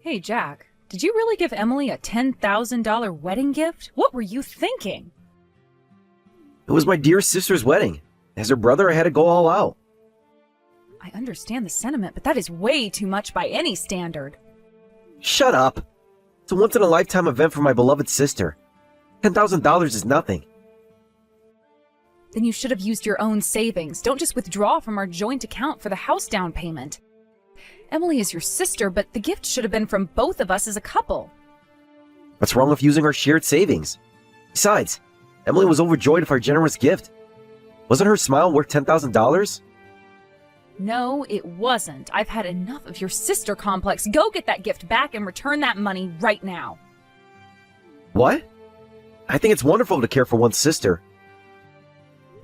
Hey, Jack, did you really give Emily a $10,000 wedding gift? What were you thinking? It was my dear sister's wedding. As her brother, I had to go all out. I understand the sentiment, but that is way too much by any standard. Shut up. It's a once-in-a-lifetime event for my beloved sister. $10,000 is nothing. Then you should have used your own savings. Don't just withdraw from our joint account for the house down payment. Emily is your sister, but the gift should have been from both of us as a couple. What's wrong with using our shared savings? Besides, Emily was overjoyed with our generous gift. Wasn't her smile worth $10,000? No, it wasn't. I've had enough of your sister complex. Go get that gift back and return that money right now. What? I think it's wonderful to care for one's sister.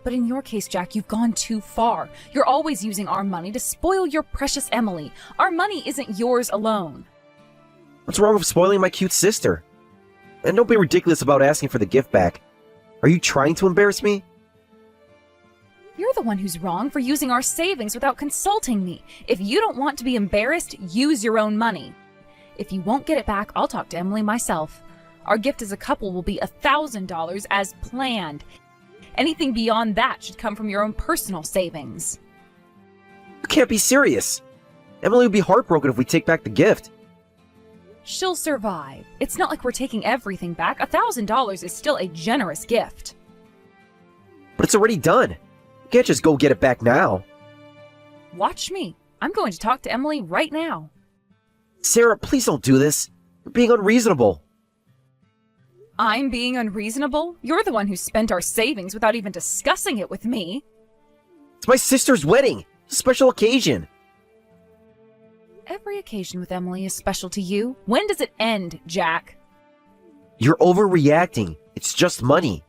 But in your case, Jack, you've gone too far. You're always using our money to spoil your precious Emily. Our money isn't yours alone. What's wrong with spoiling my cute sister? And don't be ridiculous about asking for the gift back. Are you trying to embarrass me? You're the one who's wrong for using our savings without consulting me. If you don't want to be embarrassed, use your own money. If you won't get it back, I'll talk to Emily myself. Our gift as a couple will be $1,000 as planned. Anything beyond that should come from your own personal savings. You can't be serious. Emily would be heartbroken if we take back the gift. She'll survive. It's not like we're taking everything back. $1,000 is still a generous gift. But it's already done. You can't just go get it back now. Watch me. I'm going to talk to Emily right now. Sarah, please don't do this. You're being unreasonable. I'm being unreasonable? You're the one who spent our savings without even discussing it with me. It's my sister's wedding. It's a special occasion. Every occasion with Emily is special to you. When does it end, Jack? You're overreacting. It's just money.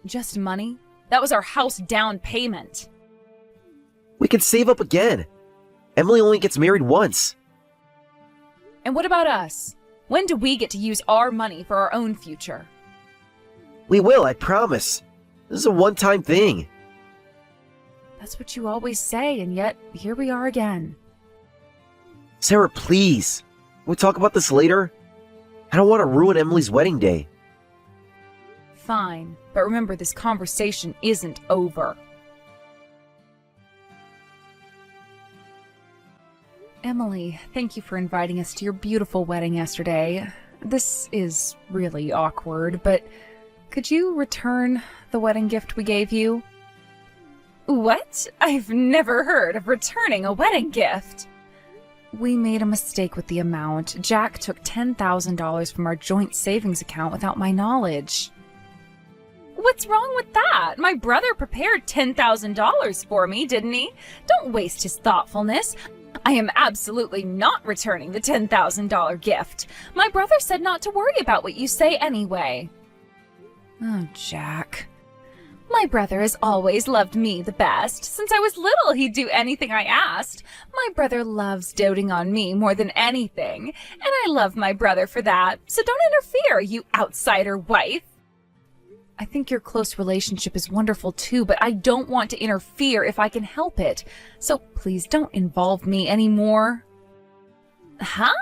Just money? That was our house down payment. We can save up again. Emily only gets married once. And what about us? When do we get to use our money for our own future? We will, I promise. This is a one-time thing. That's what you always say, and yet here we are again. Sarah, please. Can we talk about this later? I don't want to ruin Emily's wedding day. Fine, but remember this conversation isn't over. Emily, thank you for inviting us to your beautiful wedding yesterday. This is really awkward, but could you return the wedding gift we gave you? What? I've never heard of returning a wedding gift. We made a mistake with the amount. Jack took $10,000 from our joint savings account without my knowledge. What's wrong with that? My brother prepared $10,000 for me, didn't he? Don't waste his thoughtfulness. I am absolutely not returning the $10,000 gift. My brother said not to worry about what you say anyway. Oh, Jack. My brother has always loved me the best. Since I was little, he'd do anything I asked. My brother loves doting on me more than anything, and I love my brother for that. So don't interfere, you outsider wife. I think your close relationship is wonderful too, but I don't want to interfere if I can help it. So please don't involve me anymore. Huh?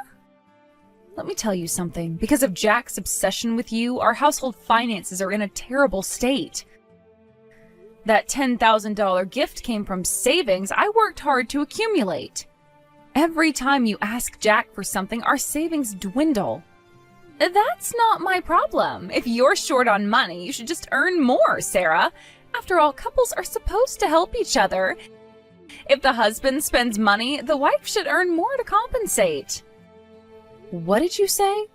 Let me tell you something. Because of Jack's obsession with you, our household finances are in a terrible state. That $10,000 gift came from savings I worked hard to accumulate. Every time you ask Jack for something, our savings dwindle. That's not my problem. If you're short on money, you should just earn more, Sarah. After all, couples are supposed to help each other. If the husband spends money, the wife should earn more to compensate. What did you say?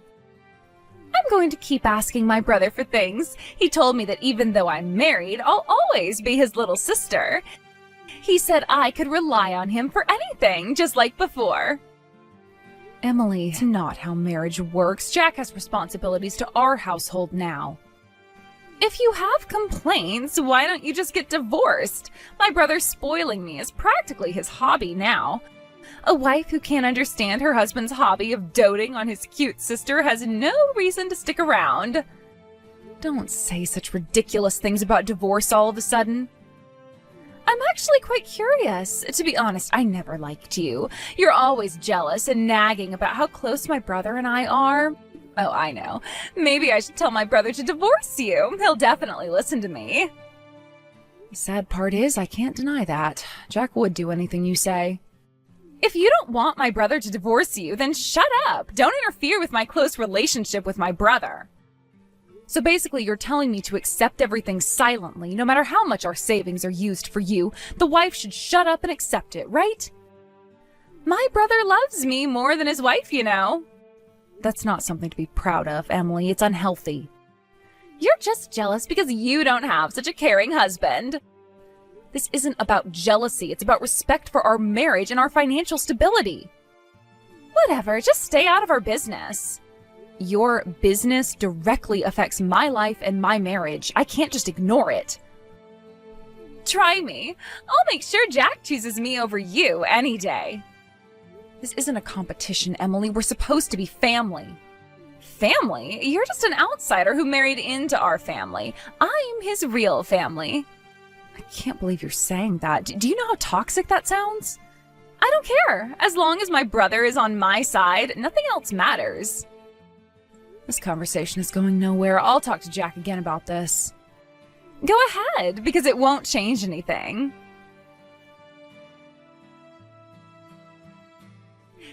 I'm going to keep asking my brother for things. He told me that even though I'm married, I'll always be his little sister. He said I could rely on him for anything, just like before. Emily, it's not how marriage works. Jack has responsibilities to our household now. If you have complaints, why don't you just get divorced? My brother spoiling me is practically his hobby now. A wife who can't understand her husband's hobby of doting on his cute sister has no reason to stick around. Don't say such ridiculous things about divorce all of a sudden. I I'm actually quite curious. To be honest, I never liked you. You're always jealous and nagging about how close my brother and I are. Oh, I know. Maybe I should tell my brother to divorce you. He'll definitely listen to me. The sad part is, I can't deny that. Jack would do anything you say. If you don't want my brother to divorce you, then shut up. Don't interfere with my close relationship with my brother. So basically, you're telling me to accept everything silently, no matter how much our savings are used for you. The wife should shut up and accept it, right? My brother loves me more than his wife, you know. That's not something to be proud of, Emily. It's unhealthy. You're just jealous because you don't have such a caring husband. This isn't about jealousy. It's about respect for our marriage and our financial stability. Whatever, just stay out of our business. Your business directly affects my life and my marriage. I can't just ignore it. Try me. I'll make sure Jack chooses me over you any day. This isn't a competition, Emily. We're supposed to be family. Family? You're just an outsider who married into our family. I'm his real family. I can't believe you're saying that. Do you know how toxic that sounds? I don't care. As long as my brother is on my side, nothing else matters. This conversation is going nowhere. I'll talk to Jack again about this. Go ahead, because it won't change anything.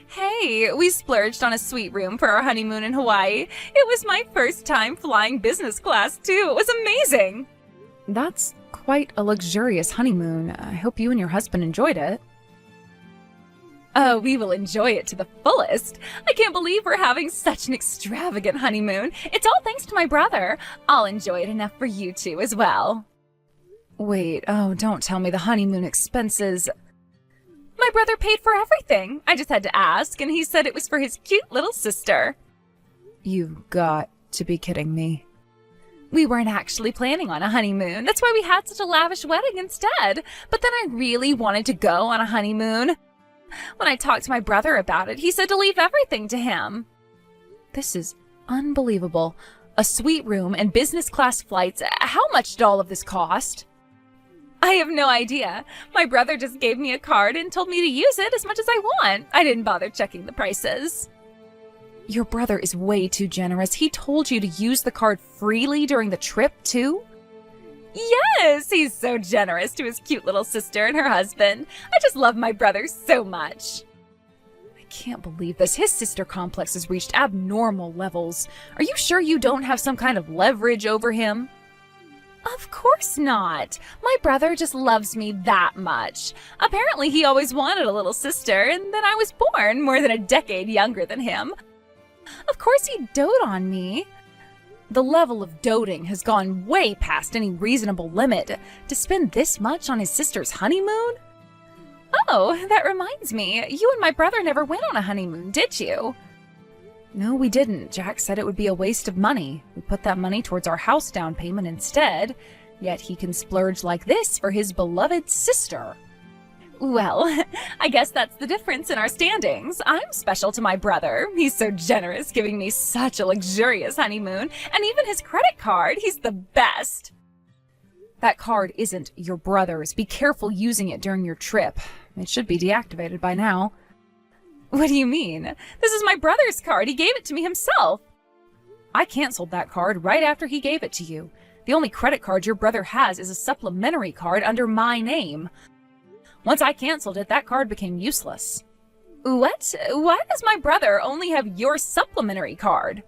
Hey, we splurged on a suite room for our honeymoon in Hawaii. It was my first time flying business class, too. It was amazing. That's quite a luxurious honeymoon. I hope you and your husband enjoyed it. Oh, we will enjoy it to the fullest. I can't believe we're having such an extravagant honeymoon. It's all thanks to my brother. I'll enjoy it enough for you two as well. Wait, oh, don't tell me the honeymoon expenses. My brother paid for everything. I just had to ask, and he said it was for his cute little sister. You've got to be kidding me. We weren't actually planning on a honeymoon. That's why we had such a lavish wedding instead. But then I really wanted to go on a honeymoon. When I talked to my brother about it, he said to leave everything to him. This is unbelievable. A suite room and business class flights. How much did all of this cost? I have no idea. My brother just gave me a card and told me to use it as much as I want. I didn't bother checking the prices. Your brother is way too generous. He told you to use the card freely during the trip, too? Yes, he's so generous to his cute little sister and her husband. I just love my brother so much. I can't believe this. His sister complex has reached abnormal levels. Are you sure you don't have some kind of leverage over him? Of course not. My brother just loves me that much. Apparently he always wanted a little sister, and then I was born more than a decade younger than him. Of course he'd dote on me. The level of doting has gone way past any reasonable limit. To spend this much on his sister's honeymoon? Oh, that reminds me. You and my brother never went on a honeymoon, did you? No, we didn't. Jack said it would be a waste of money. We put that money towards our house down payment instead. Yet he can splurge like this for his beloved sister. Well, I guess that's the difference in our standings. I'm special to my brother. He's so generous, giving me such a luxurious honeymoon. And even his credit card, he's the best. That card isn't your brother's. Be careful using it during your trip. It should be deactivated by now. What do you mean? This is my brother's card. He gave it to me himself. I canceled that card right after he gave it to you. The only credit card your brother has is a supplementary card under my name. Once I canceled it, that card became useless. What? Why does my brother only have your supplementary card?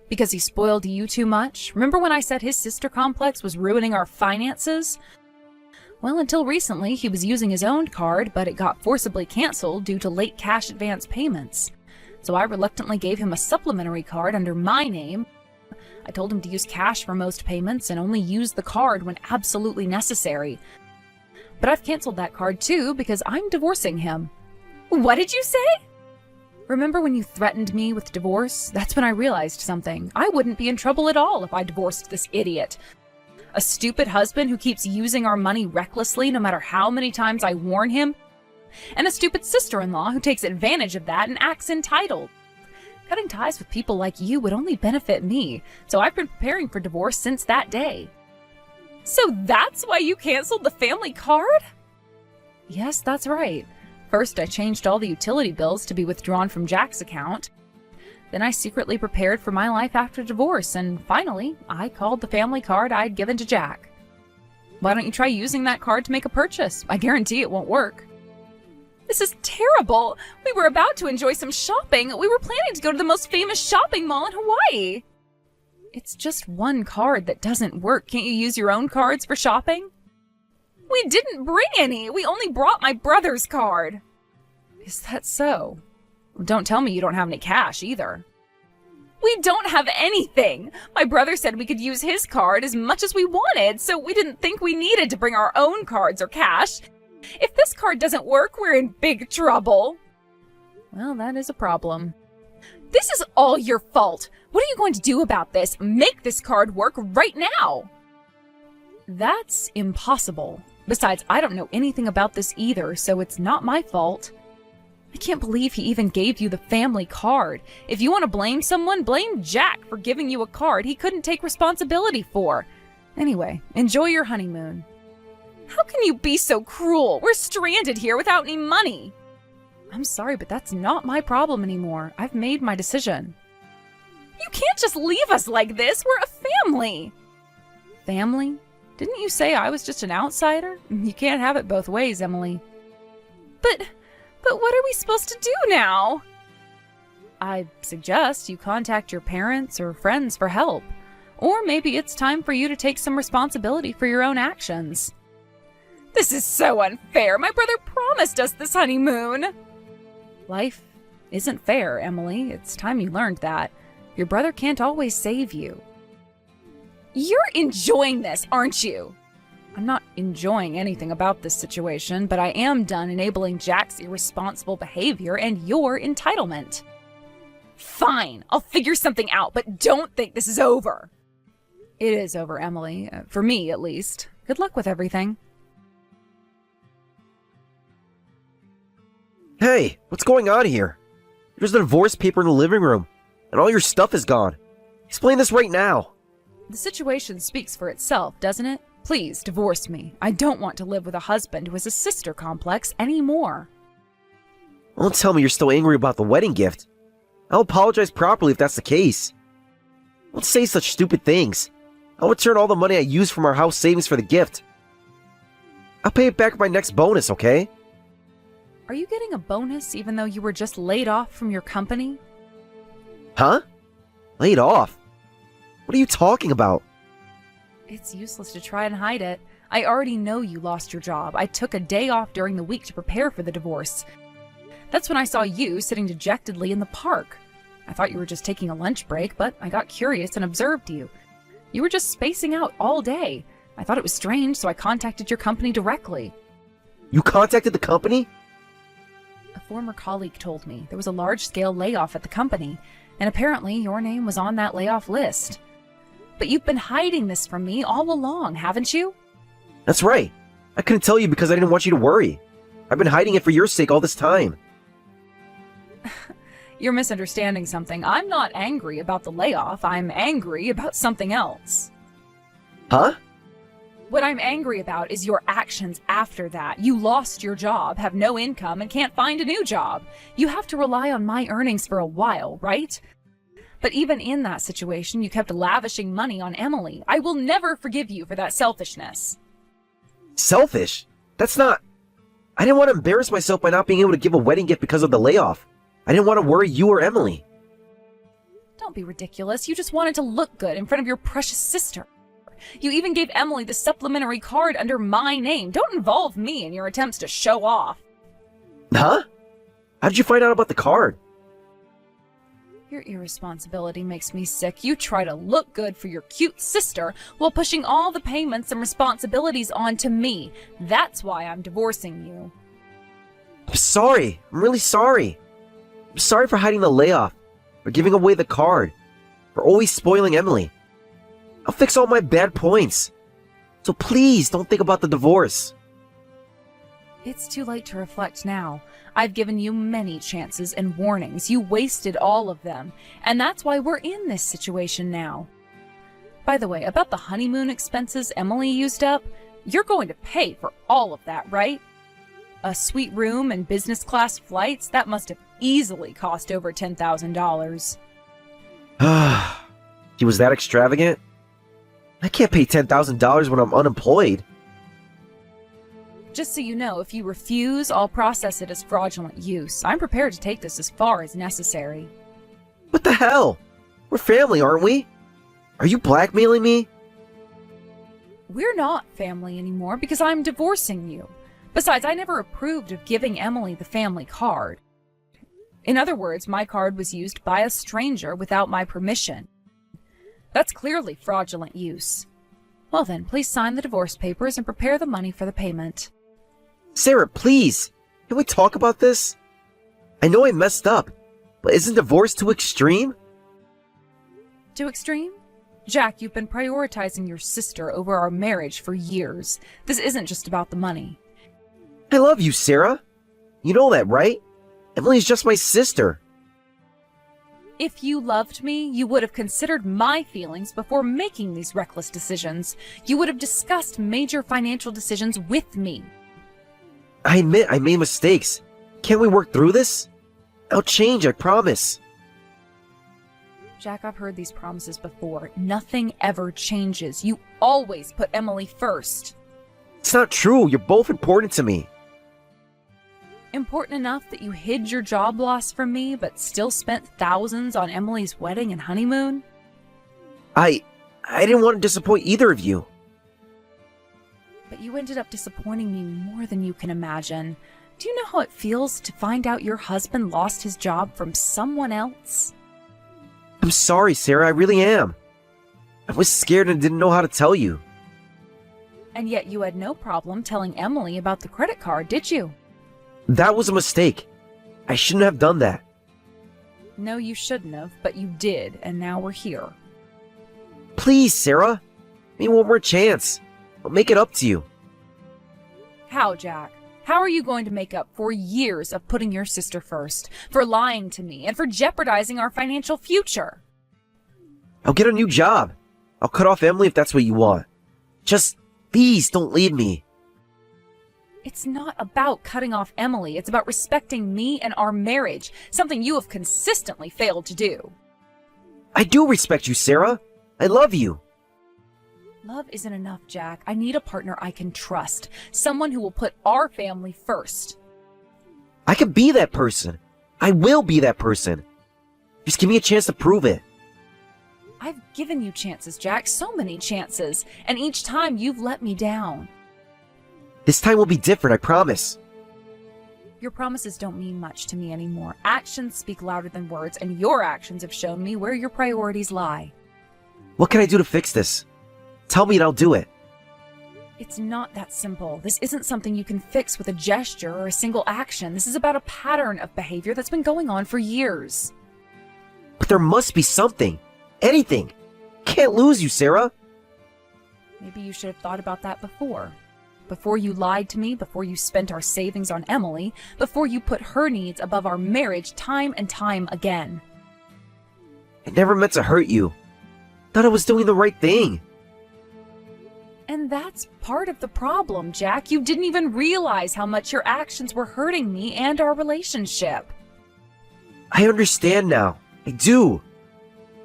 Because he spoiled you too much? Remember when I said his sister complex was ruining our finances? Well, until recently, he was using his own card, but it got forcibly canceled due to late cash advance payments. So I reluctantly gave him a supplementary card under my name. I told him to use cash for most payments and only use the card when absolutely necessary. But I've canceled that card too because I'm divorcing him. What did you say? Remember when you threatened me with divorce? That's when I realized something. I wouldn't be in trouble at all if I divorced this idiot. A stupid husband who keeps using our money recklessly no matter how many times I warn him. And a stupid sister-in-law who takes advantage of that and acts entitled. Cutting ties with people like you would only benefit me, so I've been preparing for divorce since that day. So that's why you canceled the family card? Yes, that's right. First, I changed all the utility bills to be withdrawn from Jack's account. Then I secretly prepared for my life after divorce, and finally, I called the family card I'd given to Jack. Why don't you try using that card to make a purchase? I guarantee it won't work. This is terrible. We were about to enjoy some shopping. We were planning to go to the most famous shopping mall in Hawaii. It's just one card that doesn't work. Can't you use your own cards for shopping? We didn't bring any. We only brought my brother's card. Is that so? Don't tell me you don't have any cash either. We don't have anything. My brother said we could use his card as much as we wanted, so we didn't think we needed to bring our own cards or cash. If this card doesn't work, we're in big trouble. Well, that is a problem. This is all your fault. What are you going to do about this? Make this card work right now. That's impossible. Besides, I don't know anything about this either, so it's not my fault. I can't believe he even gave you the family card. If you want to blame someone, blame Jack for giving you a card he couldn't take responsibility for. Anyway, enjoy your honeymoon. How can you be so cruel? We're stranded here without any money. I'm sorry, but that's not my problem anymore. I've made my decision. You can't just leave us like this. We're a family. Family? Didn't you say I was just an outsider? You can't have it both ways, Emily. But what are we supposed to do now? I suggest you contact your parents or friends for help. Or maybe it's time for you to take some responsibility for your own actions. This is so unfair. My brother promised us this honeymoon. Life isn't fair, Emily. It's time you learned that. Your brother can't always save you. You're enjoying this, aren't you? I'm not enjoying anything about this situation, but I am done enabling Jack's irresponsible behavior and your entitlement. Fine, I'll figure something out, but don't think this is over. It is over, Emily. For me, at least. Good luck with everything. Hey, what's going on here? There's the divorce paper in the living room, and all your stuff is gone. Explain this right now. The situation speaks for itself, doesn't it? Please, divorce me. I don't want to live with a husband who has a sister complex anymore. Don't tell me you're still angry about the wedding gift. I'll apologize properly if that's the case. Don't say such stupid things. I'll return all the money I used from our house savings for the gift. I'll pay it back with my next bonus, okay? Are you getting a bonus even though you were just laid off from your company? Huh? Laid off? What are you talking about? It's useless to try and hide it. I already know you lost your job. I took a day off during the week to prepare for the divorce. That's when I saw you sitting dejectedly in the park. I thought you were just taking a lunch break, but I got curious and observed you. You were just spacing out all day. I thought it was strange, so I contacted your company directly. You contacted the company? A former colleague told me there was a large-scale layoff at the company, and apparently your name was on that layoff list. But you've been hiding this from me all along, haven't you? That's right. I couldn't tell you because I didn't want you to worry. I've been hiding it for your sake all this time. You're misunderstanding something. I'm not angry about the layoff. I'm angry about something else. Huh? What I'm angry about is your actions after that. You lost your job, have no income, and can't find a new job. You have to rely on my earnings for a while, right? But even in that situation, you kept lavishing money on Emily. I will never forgive you for that selfishness. Selfish? That's not... I didn't want to embarrass myself by not being able to give a wedding gift because of the layoff. I didn't want to worry you or Emily. Don't be ridiculous. You just wanted to look good in front of your precious sister. You even gave Emily the supplementary card under my name. Don't involve me in your attempts to show off. Huh? How did you find out about the card? Your irresponsibility makes me sick. You try to look good for your cute sister while pushing all the payments and responsibilities onto me. That's why I'm divorcing you. I'm sorry. I'm really sorry. I'm sorry for hiding the layoff, for giving away the card, for always spoiling Emily. I'll fix all my bad points. So please don't think about the divorce. It's too late to reflect now. I've given you many chances and warnings. You wasted all of them, and that's why we're in this situation now. By the way, about the honeymoon expenses Emily used up, you're going to pay for all of that, right? A suite room and business class flights, that must have easily cost over $10,000. He was that extravagant? I can't pay $10,000 when I'm unemployed. Just so you know, if you refuse, I'll process it as fraudulent use. I'm prepared to take this as far as necessary. What the hell? We're family, aren't we? Are you blackmailing me? We're not family anymore because I'm divorcing you. Besides, I never approved of giving Emily the family card. In other words, my card was used by a stranger without my permission. That's clearly fraudulent use. Well then, please sign the divorce papers and prepare the money for the payment. Sarah, please! Can we talk about this? I know I messed up, but isn't divorce too extreme? Too extreme? Jack, you've been prioritizing your sister over our marriage for years. This isn't just about the money. I love you, Sarah. You know that, right? Emily's just my sister. If you loved me, you would have considered my feelings before making these reckless decisions. You would have discussed major financial decisions with me. I admit I made mistakes. Can't we work through this? I'll change, I promise. Jack, I've heard these promises before. Nothing ever changes. You always put Emily first. It's not true. You're both important to me. Important enough that you hid your job loss from me, but still spent thousands on Emily's wedding and honeymoon? I didn't want to disappoint either of you. But you ended up disappointing me more than you can imagine. Do you know how it feels to find out your husband lost his job from someone else? I'm sorry, Sarah. I really am. I was scared and didn't know how to tell you. And yet you had no problem telling Emily about the credit card, did you? That was a mistake. I shouldn't have done that. No, you shouldn't have, but you did, and now we're here. Please, Sarah. Give me one more chance. I'll make it up to you. How, Jack? How are you going to make up for years of putting your sister first, for lying to me, and for jeopardizing our financial future? I'll get a new job. I'll cut off Emily if that's what you want. Just, please, don't leave me. It's not about cutting off Emily. It's about respecting me and our marriage, something you have consistently failed to do. I do respect you, Sarah. I love you. Love isn't enough, Jack. I need a partner I can trust, someone who will put our family first. I can be that person. I will be that person. Just give me a chance to prove it. I've given you chances, Jack, so many chances, and each time you've let me down. This time will be different, I promise. Your promises don't mean much to me anymore. Actions speak louder than words, and your actions have shown me where your priorities lie. What can I do to fix this? Tell me and I'll do it. It's not that simple. This isn't something you can fix with a gesture or a single action. This is about a pattern of behavior that's been going on for years. But there must be something. Anything. Can't lose you, Sarah. Maybe you should have thought about that before. Before you lied to me, before you spent our savings on Emily, before you put her needs above our marriage time and time again. I never meant to hurt you. Thought I was doing the right thing. And that's part of the problem, Jack. You didn't even realize how much your actions were hurting me and our relationship. I understand now. I do.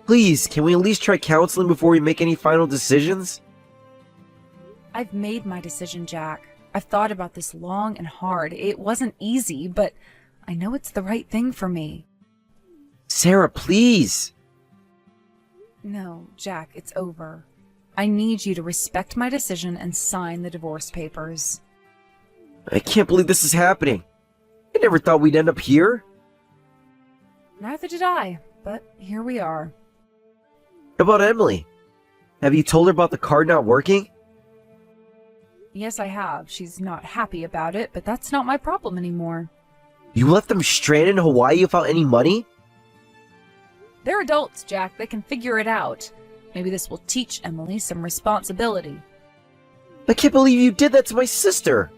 Please, can we at least try counseling before we make any final decisions? I've made my decision, Jack. I've thought about this long and hard. It wasn't easy, but I know it's the right thing for me. Sarah, please. No, Jack, it's over. I need you to respect my decision and sign the divorce papers. I can't believe this is happening. I never thought we'd end up here. Neither did I, but here we are. What about Emily? Have you told her about the card not working? Yes, I have. She's not happy about it, but that's not my problem anymore. You left them stranded in Hawaii without any money? They're adults, Jack. They can figure it out. Maybe this will teach Emily some responsibility. I can't believe you did that to my sister.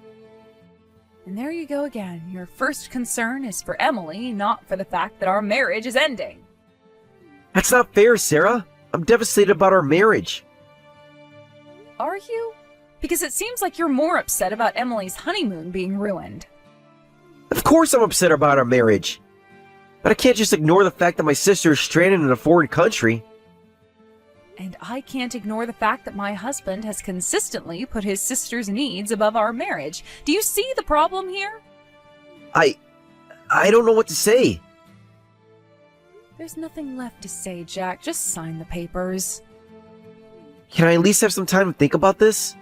And there you go again. Your first concern is for Emily, not for the fact that our marriage is ending. That's not fair, Sarah. I'm devastated about our marriage. Are you? Because it seems like you're more upset about Emily's honeymoon being ruined. Of course I'm upset about our marriage. But I can't just ignore the fact that my sister is stranded in a foreign country. And I can't ignore the fact that my husband has consistently put his sister's needs above our marriage. Do you see the problem here? I don't know what to say. There's nothing left to say, Jack. Just sign the papers. Can I at least have some time to think about this?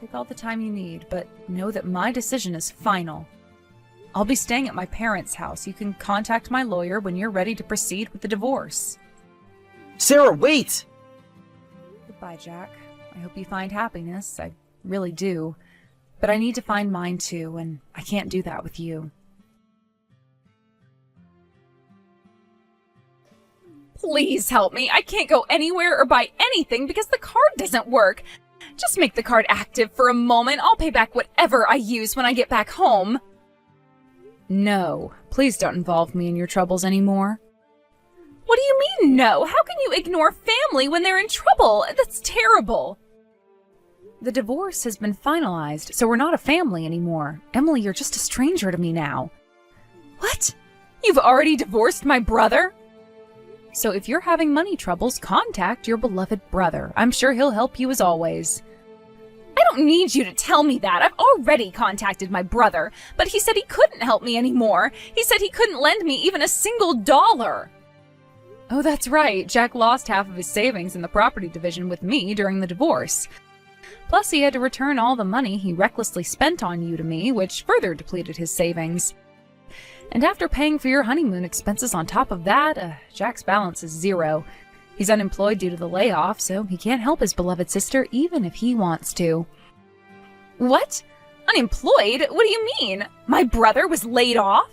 Take all the time you need, but know that my decision is final. I'll be staying at my parents' house. You can contact my lawyer when you're ready to proceed with the divorce. Sarah, wait! Goodbye, Jack. I hope you find happiness. I really do. But I need to find mine too, and I can't do that with you. Please help me. I can't go anywhere or buy anything because the card doesn't work. Just make the card active for a moment. I'll pay back whatever I use when I get back home. No, please don't involve me in your troubles anymore. What do you mean, no? How can you ignore family when they're in trouble? That's terrible. The divorce has been finalized, so we're not a family anymore. Emily, you're just a stranger to me now. What? You've already divorced my brother? So if you're having money troubles, contact your beloved brother. I'm sure he'll help you as always. I don't need you to tell me that. I've already contacted my brother, but he said he couldn't help me anymore. He said he couldn't lend me even a single dollar. Oh, that's right. Jack lost half of his savings in the property division with me during the divorce. Plus, he had to return all the money he recklessly spent on you to me, which further depleted his savings. And after paying for your honeymoon expenses on top of that, Jack's balance is zero. He's unemployed due to the layoff, so he can't help his beloved sister even if he wants to. What? Unemployed? What do you mean? My brother was laid off?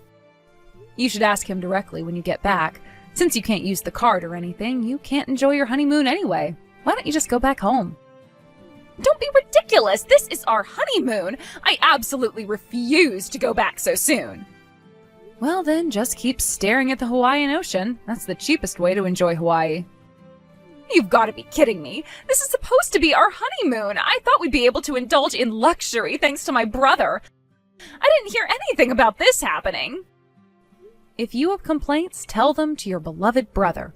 You should ask him directly when you get back. Since you can't use the card or anything, you can't enjoy your honeymoon anyway. Why don't you just go back home? Don't be ridiculous! This is our honeymoon! I absolutely refuse to go back so soon. Well then, just keep staring at the Hawaiian Ocean. That's the cheapest way to enjoy Hawaii. You've got to be kidding me. This is supposed to be our honeymoon. I thought we'd be able to indulge in luxury thanks to my brother. I didn't hear anything about this happening. If you have complaints, tell them to your beloved brother.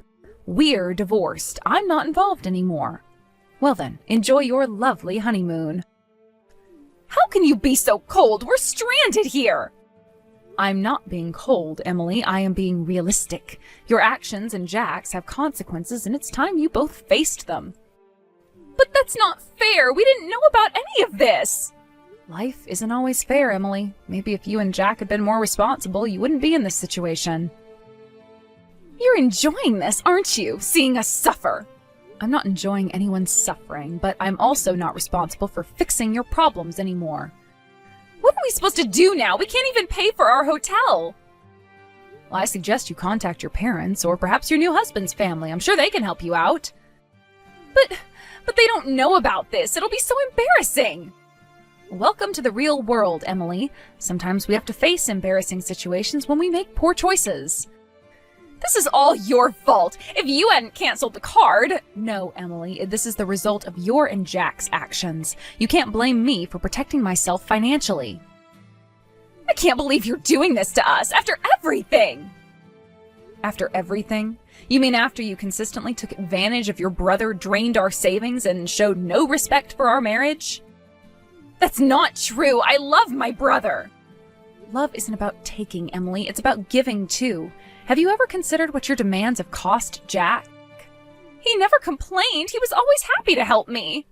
We're divorced. I'm not involved anymore. Well then, enjoy your lovely honeymoon. How can you be so cold? We're stranded here. I'm not being cold, Emily. I am being realistic. Your actions and Jack's have consequences, and it's time you both faced them. But that's not fair. We didn't know about any of this. Life isn't always fair, Emily. Maybe if you and Jack had been more responsible, you wouldn't be in this situation. You're enjoying this, aren't you? Seeing us suffer. I'm not enjoying anyone's suffering, but I'm also not responsible for fixing your problems anymore. What are we supposed to do now? We can't even pay for our hotel. Well, I suggest you contact your parents or perhaps your new husband's family. I'm sure they can help you out. But they don't know about this. It'll be so embarrassing. Welcome to the real world, Emily. Sometimes we have to face embarrassing situations when we make poor choices. This is all your fault. If you hadn't canceled the card... No, Emily, this is the result of your and Jack's actions. You can't blame me for protecting myself financially. I can't believe you're doing this to us after everything. After everything? You mean after you consistently took advantage of your brother, drained our savings, and showed no respect for our marriage? That's not true. I love my brother. Love isn't about taking, Emily. It's about giving, too. Have you ever considered what your demands have cost Jack? He never complained. He was always happy to help me.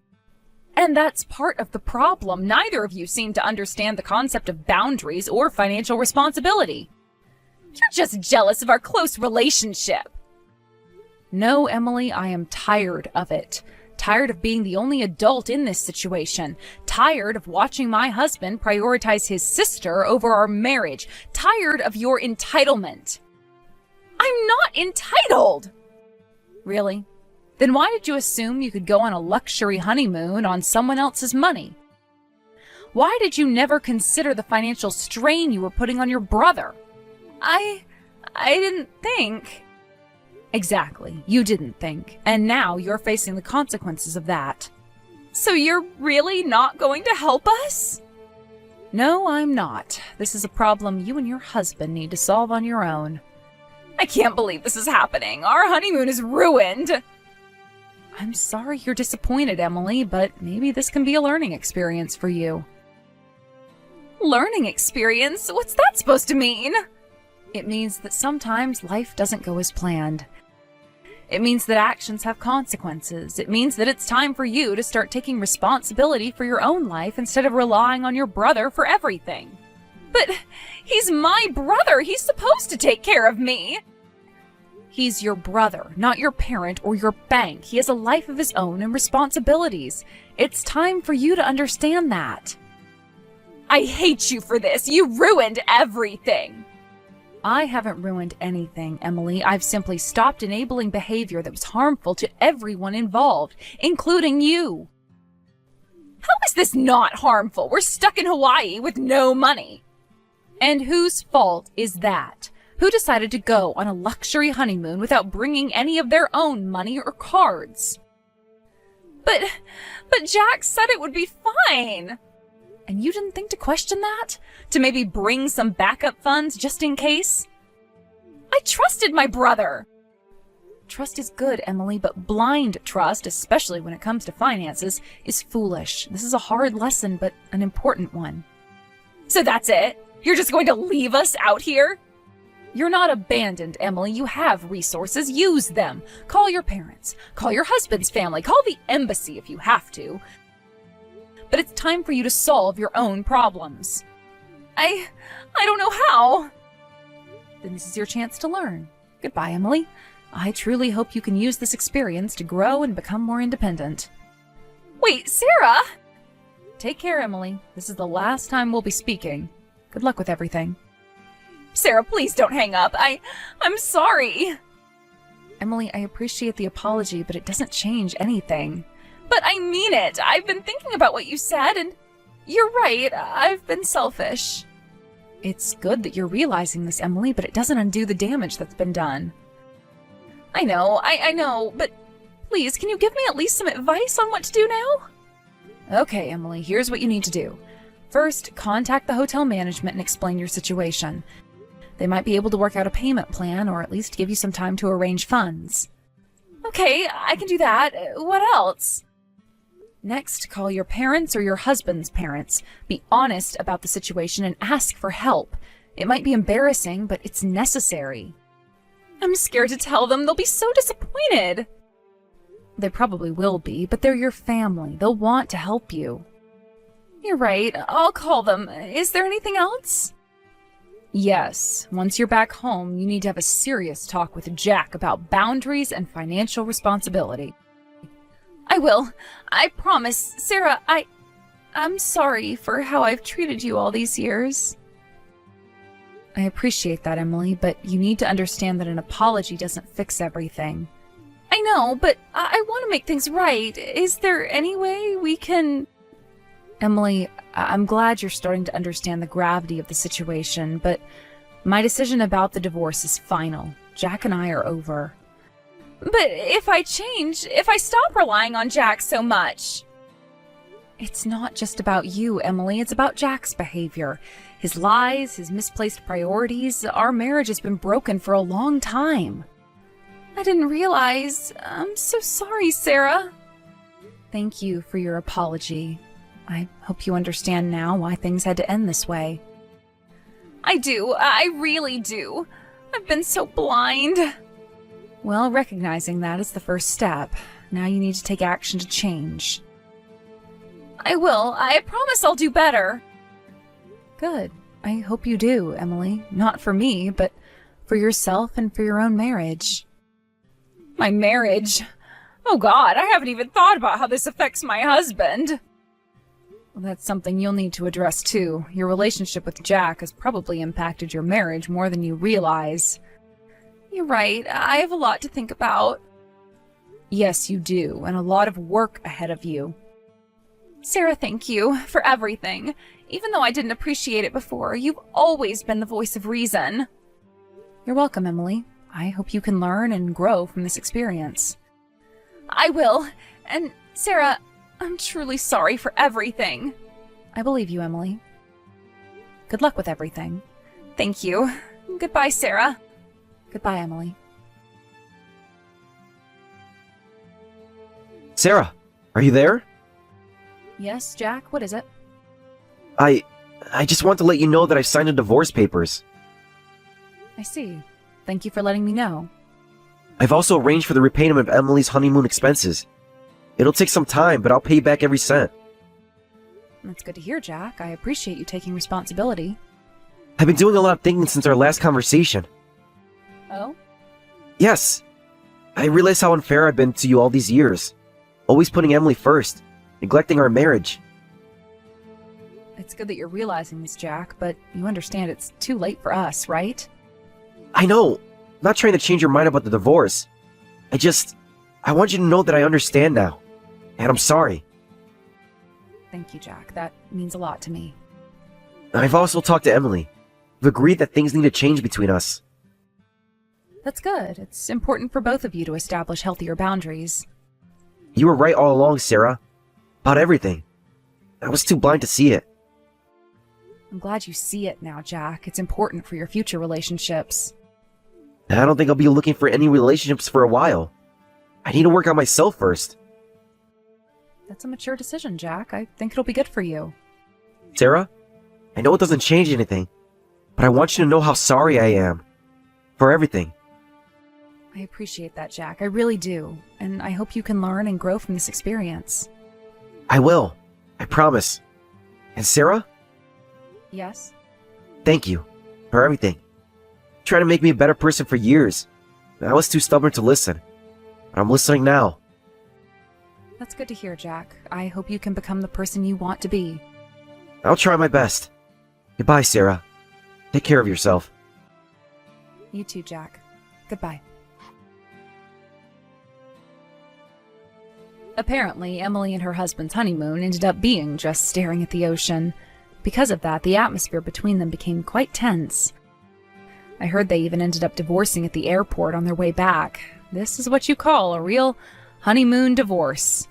And that's part of the problem. Neither of you seem to understand the concept of boundaries or financial responsibility. You're just jealous of our close relationship. No, Emily, I am tired of it. Tired of being the only adult in this situation. Tired of watching my husband prioritize his sister over our marriage. Tired of your entitlement. I'm not entitled! Really? Then why did you assume you could go on a luxury honeymoon on someone else's money? Why did you never consider the financial strain you were putting on your brother? I didn't think. Exactly, you didn't think, and now you're facing the consequences of that. So you're really not going to help us? No, I'm not. This is a problem you and your husband need to solve on your own. I can't believe this is happening. Our honeymoon is ruined. I'm sorry you're disappointed, Emily, but maybe this can be a learning experience for you. Learning experience? What's that supposed to mean? It means that sometimes life doesn't go as planned. It means that actions have consequences. It means that it's time for you to start taking responsibility for your own life instead of relying on your brother for everything. But he's my brother. He's supposed to take care of me. He's your brother, not your parent or your bank. He has a life of his own and responsibilities. It's time for you to understand that. I hate you for this. You ruined everything. I haven't ruined anything, Emily. I've simply stopped enabling behavior that was harmful to everyone involved, including you. How is this not harmful? We're stuck in Hawaii with no money. And whose fault is that? Who decided to go on a luxury honeymoon without bringing any of their own money or cards? But Jack said it would be fine. And you didn't think to question that? To maybe bring some backup funds just in case? I trusted my brother. Trust is good, Emily, but blind trust, especially when it comes to finances, is foolish. This is a hard lesson, but an important one. So that's it? You're just going to leave us out here? You're not abandoned, Emily. You have resources. Use them. Call your parents. Call your husband's family. Call the embassy if you have to. But it's time for you to solve your own problems. I don't know how. Then this is your chance to learn. Goodbye, Emily. I truly hope you can use this experience to grow and become more independent. Wait, Sarah! Take care, Emily. This is the last time we'll be speaking. Good luck with everything. Sarah, please don't hang up. I'm sorry. Emily, I appreciate the apology, but it doesn't change anything. But I mean it. I've been thinking about what you said, and you're right. I've been selfish. It's good that you're realizing this, Emily, but it doesn't undo the damage that's been done. I know, but please, can you give me at least some advice on what to do now? Okay, Emily, here's what you need to do. First, contact the hotel management and explain your situation. They might be able to work out a payment plan or at least give you some time to arrange funds. Okay, I can do that. What else? Next, call your parents or your husband's parents. Be honest about the situation and ask for help. It might be embarrassing, but it's necessary. I'm scared to tell them. They'll be so disappointed. They probably will be, but they're your family. They'll want to help you. You're right. I'll call them. Is there anything else? Yes. Once you're back home, you need to have a serious talk with Jack about boundaries and financial responsibility. I will. I promise. Sarah, I'm sorry for how I've treated you all these years. I appreciate that, Emily, but you need to understand that an apology doesn't fix everything. I know, but I want to make things right. Is there any way we can... Emily, I'm glad you're starting to understand the gravity of the situation, but my decision about the divorce is final. Jack and I are over. But if I change, if I stop relying on Jack so much... It's not just about you, Emily. It's about Jack's behavior. His lies, his misplaced priorities. Our marriage has been broken for a long time. I didn't realize. I'm so sorry, Sarah. Thank you for your apology. I hope you understand now why things had to end this way. I do. I really do. I've been so blind. Well, recognizing that is the first step. Now you need to take action to change. I will. I promise I'll do better. Good. I hope you do, Emily. Not for me, but for yourself and for your own marriage. My marriage? Oh God, I haven't even thought about how this affects my husband. Well, that's something you'll need to address too. Your relationship with Jack has probably impacted your marriage more than you realize. You're right. I have a lot to think about. Yes, you do, and a lot of work ahead of you. Sarah, thank you for everything. Even though I didn't appreciate it before, you've always been the voice of reason. You're welcome, Emily. I hope you can learn and grow from this experience. I will. And Sarah, I'm truly sorry for everything. I believe you, Emily. Good luck with everything. Thank you. Goodbye, Sarah. Goodbye, Emily. Sarah, are you there? Yes, Jack, what is it? I just want to let you know that I've signed the divorce papers. I see. Thank you for letting me know. I've also arranged for the repayment of Emily's honeymoon expenses. It'll take some time, but I'll pay you back every cent. That's good to hear, Jack. I appreciate you taking responsibility. I've been doing a lot of thinking since our last conversation. Oh? Yes. I realize how unfair I've been to you all these years. Always putting Emily first, neglecting our marriage. It's good that you're realizing this, Jack, but you understand it's too late for us, right? I know. I'm not trying to change your mind about the divorce. I want you to know that I understand now. And I'm sorry. Thank you, Jack. That means a lot to me. I've also talked to Emily. We've agreed that things need to change between us. That's good. It's important for both of you to establish healthier boundaries. You were right all along, Sarah. About everything. I was too blind to see it. I'm glad you see it now, Jack. It's important for your future relationships. I don't think I'll be looking for any relationships for a while. I need to work on myself first. That's a mature decision, Jack. I think it'll be good for you. Sarah, I know it doesn't change anything, but I want you to know how sorry I am. For everything. I appreciate that, Jack. I really do. And I hope you can learn and grow from this experience. I will. I promise. And Sarah? Yes? Thank you. For everything. Trying to make me a better person for years. I was too stubborn to listen. But I'm listening now. That's good to hear, Jack. I hope you can become the person you want to be. I'll try my best. Goodbye, Sarah. Take care of yourself. You too, Jack. Goodbye. Apparently, Emily and her husband's honeymoon ended up being just staring at the ocean. Because of that, the atmosphere between them became quite tense. I heard they even ended up divorcing at the airport on their way back. This is what you call a real honeymoon divorce.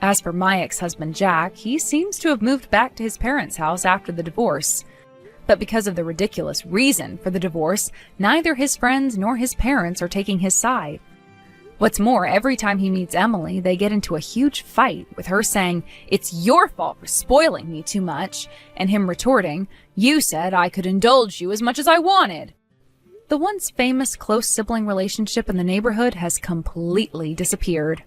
As for my ex-husband Jack, he seems to have moved back to his parents' house after the divorce. But because of the ridiculous reason for the divorce, neither his friends nor his parents are taking his side. What's more, every time he meets Emily, they get into a huge fight, with her saying, "It's your fault for spoiling me too much," and him retorting, "You said I could indulge you as much as I wanted." The once famous close sibling relationship in the neighborhood has completely disappeared.